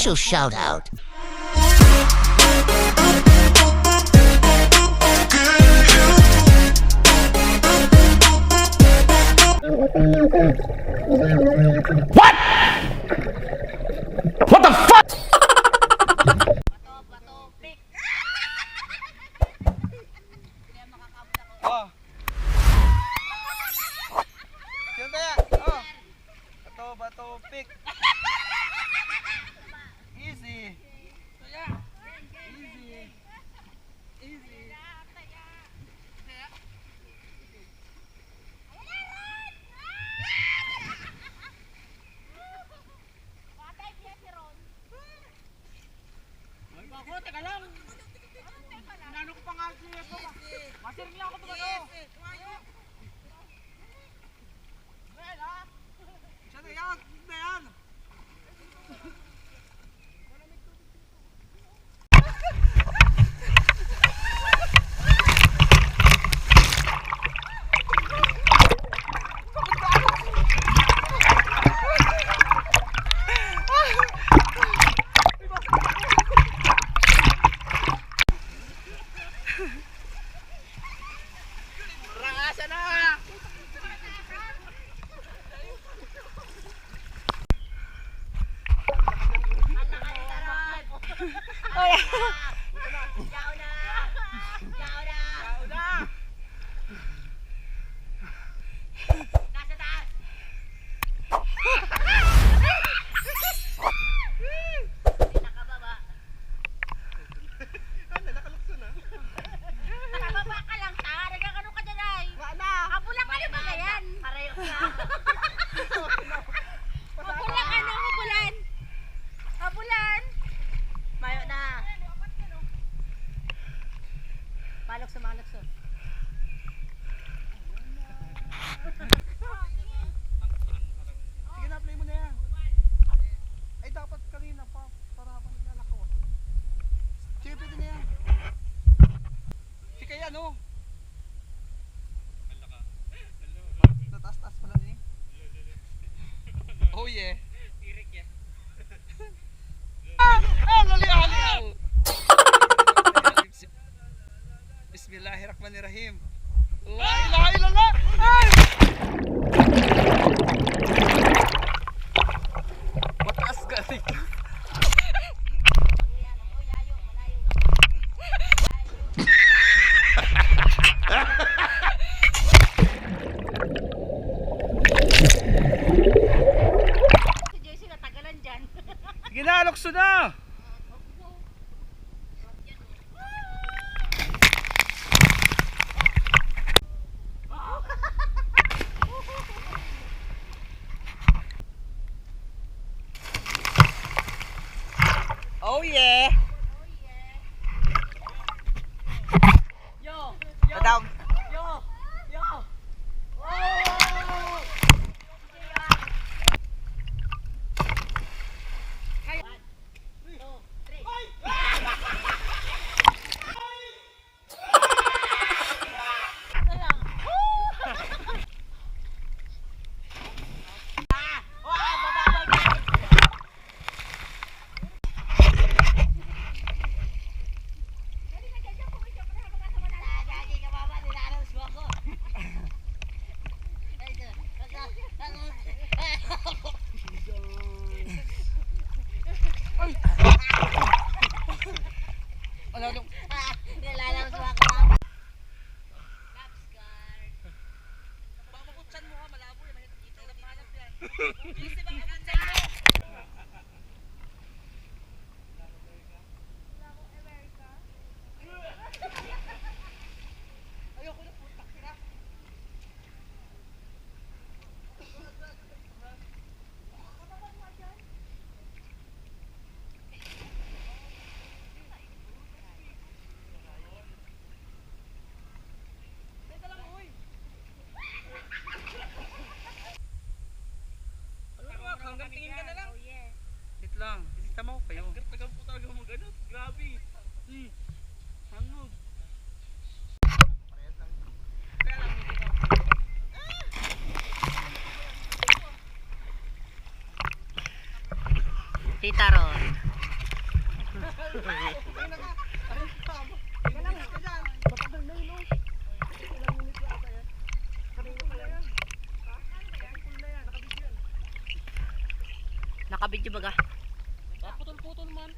special shout out. What? What the fuck? Oh. Sino kaya? Oh. Bato, pick. Easy. Easy. Easy. Teka lang. Nano ko pa nga siya. Masir niya ako tumano. Ayan ha. Siya na yan. Na yan. Rakasan na! Malok sa malok sa. Sige na, play mo na yan. Ay, dapat kanina pa para habang naglalakaw. Sige, pwede na yan. Sige yan, oh. Nataas-taas pa lang eh. Oh yeah. Tirik yan. Hali-hali. Bismillahirrahmanirrahim. La ilaha illallah. Ay! Mataas ka dito. Si JC natagalan dyan. Sige na, lukso na. Oh yeah. Yo! Yo! Down. Yo! Yo! Oh! Kaya. 1, 2, 3. Ano dong? Nilalaw sa ako. Caps guard. Pamukutsan mo ha, malabo yan. Makikita na panap yan. Easy bang kapatid mo? Labo Iberica. Ayoko na putak sila. Hanggang tingin ka na lang. Oh yeah. Wait lang. Isita mo kayo. Tagal po talaga mag-ano. Grabe. Hangog. Kaya lang. Tita Ron. nakabidyo baga. Putol-putol man.